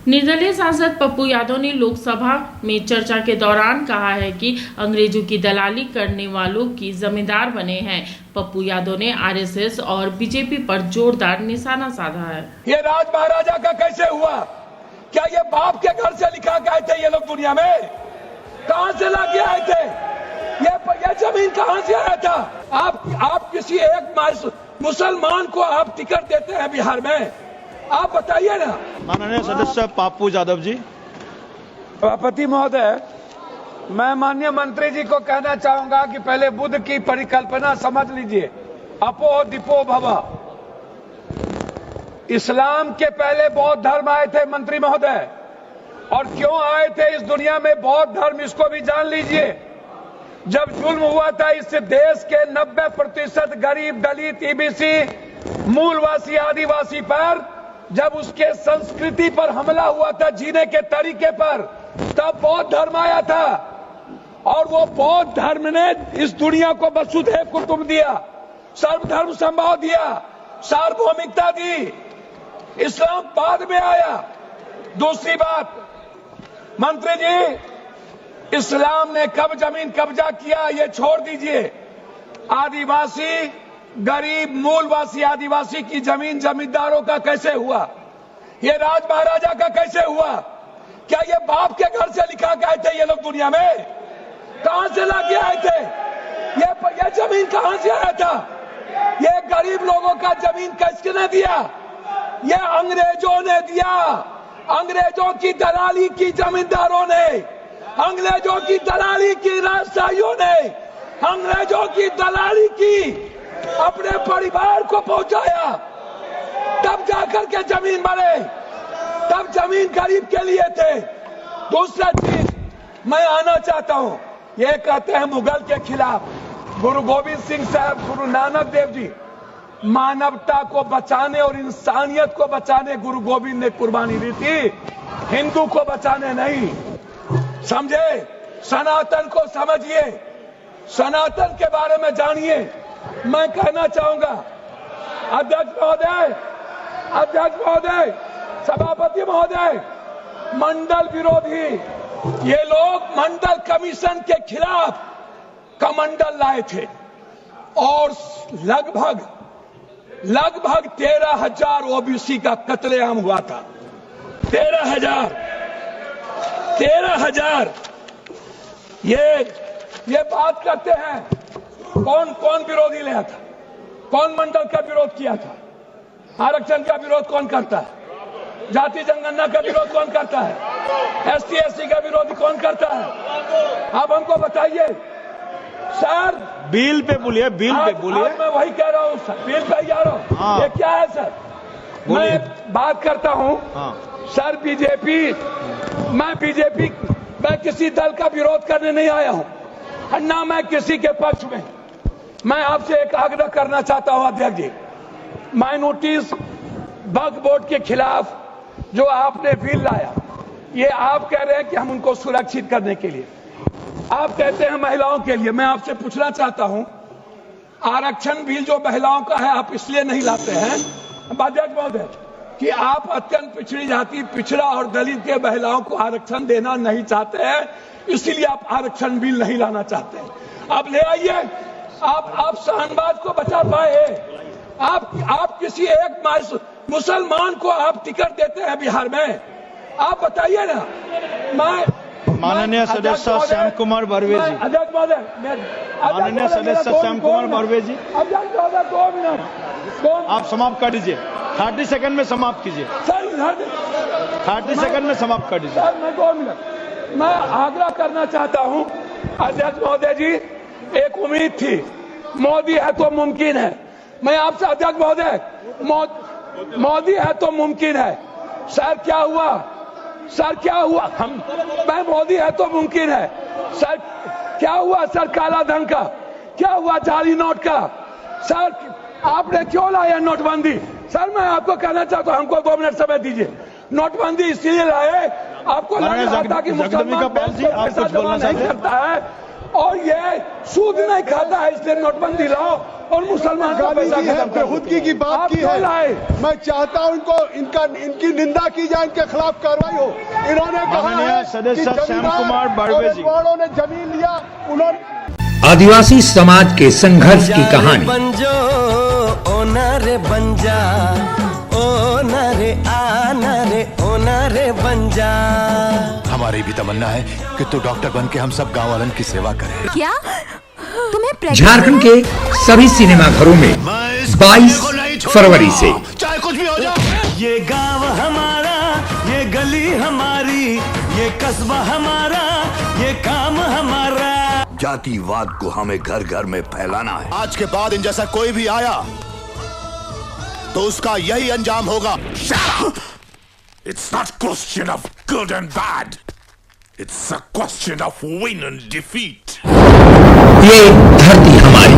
निर्दलीय सांसद पप्पू यादव ने लोकसभा में चर्चा के दौरान कहा है कि अंग्रेजों की दलाली करने वालों की जिम्मेदार बने हैं। पप्पू यादव ने आरएसएस और बीजेपी पर जोरदार निशाना साधा है। ये राज महाराजा का कैसे हुआ? क्या ये बाप के घर से लिखा के आए थे ये लोग दुनिया में? कहां से लाके आए थे? ये जमीन कहां से आया था? आप किसी एक मुसलमान को आप टिकट देते हैं बिहार में? आप बताइए ना। माननीय सदस्य पप्पू यादव जी। सभापति महोदय, मैं माननीय मंत्री जी को कहना चाहूंगा कि पहले बुद्ध की परिकल्पना समझ लीजिए, अपो दीपो भव। इस्लाम के पहले बौद्ध धर्म आए थे मंत्री महोदय, और क्यों आए थे इस दुनिया में बौद्ध धर्म, इसको भी जान लीजिए। जब जुल्म हुआ था इस देश के 90% गरीब, दलित, ईबीसी, मूलवासी, आदिवासी पर, जब उसके संस्कृति पर हमला हुआ था, जीने के तरीके पर, तब बौद्ध धर्म आया था। और वो बौद्ध धर्म ने इस दुनिया को वसुधैव कुटुंब दिया, सर्वधर्म संभाव दिया, सार्वभौमिकता दी। इस्लाम बाद में आया। दूसरी बात, मंत्री जी, इस्लाम ने कब जमीन कब्जा किया ये छोड़ दीजिए। आदिवासी, गरीब, मूलवासी आदिवासी की जमीन जमींदारों का कैसे हुआ? ये राज महाराजा का कैसे हुआ? क्या ये बाप के घर से लिखा के आए थे ये लोग दुनिया में? कहां से लाके आए थे? ये जमीन कहां से आया था? ये गरीब लोगों का जमीन किसने दिया? ये अंग्रेजों ने दिया। अंग्रेजों की दलाली की जमींदारों ने, अंग्रेजों की दलाली की राजशाहियों ने, अंग्रेजों की दलाली की अपने परिवार को पहुंचाया, तब जाकर के जमीन बने। तब जमीन गरीब के लिए थे। दूसरा चीज मैं आना चाहता हूं, ये कहते हैं मुगल के खिलाफ। गुरु गोविंद सिंह साहब, गुरु नानक देव जी मानवता को बचाने और इंसानियत को बचाने गुरु गोविंद ने कुर्बानी दी थी, हिंदू को बचाने नहीं। समझे? सनातन को समझिए, सनातन के बारे में जानिए। मैं कहना चाहूंगा, अध्यक्ष महोदय, सभापति महोदय, मंडल विरोधी ये लोग मंडल कमीशन के खिलाफ कमंडल लाए थे, और लगभग 13,000 ओबीसी का कत्लेआम हुआ था। 13,000। ये बात करते हैं, कौन विरोधी लाया था? कौन मंडल का विरोध किया था? आरक्षण का विरोध कौन करता है? जाति जनगणना का विरोध कौन करता है? एसटी एससी का विरोध कौन करता है? आप हमको बताइए सर। बिल पे बोलिए, बिल पे बोलिए। मैं वही कह रहा हूँ सर, बिल पे जा रहा हूँ। हाँ। ये क्या है सर? मैं बात करता हूँ। हाँ। सर मैं किसी दल का विरोध करने नहीं आया हूँ, ना मैं किसी के पक्ष में। मैं आपसे एक आग्रह करना चाहता हूं अध्यक्ष जी, माइनॉरिटीज वक्फ बोर्ड के खिलाफ जो आपने बिल लाया, ये आप कह रहे हैं कि हम उनको सुरक्षित करने के लिए, आप कहते हैं महिलाओं के लिए। मैं आपसे पूछना चाहता हूं, आरक्षण बिल जो महिलाओं का है आप इसलिए नहीं लाते हैं अध्यक्ष महोदय कि आप अत्यंत पिछड़ी जाति, पिछड़ा और दलित के महिलाओं को आरक्षण देना नहीं चाहते हैं, इसीलिए आप आरक्षण बिल नहीं लाना चाहते हैं। आप ले आइए। आप शाहनवाज को बचा पाए। आप किसी एक मुसलमान को आप टिकट देते हैं बिहार में? आप बताइए ना। माननीय सदस्य श्याम कुमार बर्वे जी। अध्यक्ष महोदय, माननीय सदस्य श्याम कुमार बर्वे जी, अध्यक्ष महोदय 2 मिनट आप समाप्त कर दीजिए। 30 सेकंड में समाप्त कीजिए सर। 30 सेकंड में समाप्त कर दीजिए सर। मैं 2 मिनट मैं आग्रह करना चाहता हूं अध्यक्ष महोदय जी, एक उम्मीद थी, मोदी है तो मुमकिन है। मैं आपसे अध्यक्ष महोदय, मोदी है तो मुमकिन है। सर क्या हुआ? मैं मोदी है तो मुमकिन है। सर क्या हुआ? सर काला धन का क्या हुआ? जाली नोट का? सर आपने क्यों लाया नोटबंदी? सर मैं आपको कहना चाहता हूं, हमको 2 मिनट समय दीजिए। नोटबंदी इसलिए लाए, आपको लग रहा था कि मुसलमान पैसा जमा नहीं करता है, और ये सूद नहीं खाता है, इसलिए नोटबंदी लाओ और मुसलमान का पैसा खत्म कर बेहूदगी की बात की है। मैं चाहता हूं इनकी निंदा की जाए, इनके खिलाफ कार्रवाई हो। इन्होंने कहा माननीय है सदस्य कि श्याम कुमार बारवे जी। वालों ने जमीन लिया, उन्होंने आदिवासी समाज के संघर्ष की कहानी बंजो ओ नारे बंजा, ओ नारे आना रे, ओ नारे बंजा। हमारी भी तमन्ना है कि तू डॉक्टर बन के हम सब गाँव वालन की सेवा करे। क्या तुम्हें झारखंड के सभी सिनेमा घरों में 22 फरवरी से चाहे कुछ भी हो जाए। ये गांव हमारा, ये गली हमारी, ये कस्बा हमारा, ये काम हमारा। जातिवाद को हमें घर घर में फैलाना है। आज के बाद इन जैसा कोई भी आया तो उसका यही अंजाम होगा। It's not a question of good and bad. It's a question of win and defeat. ये धरती हमारी।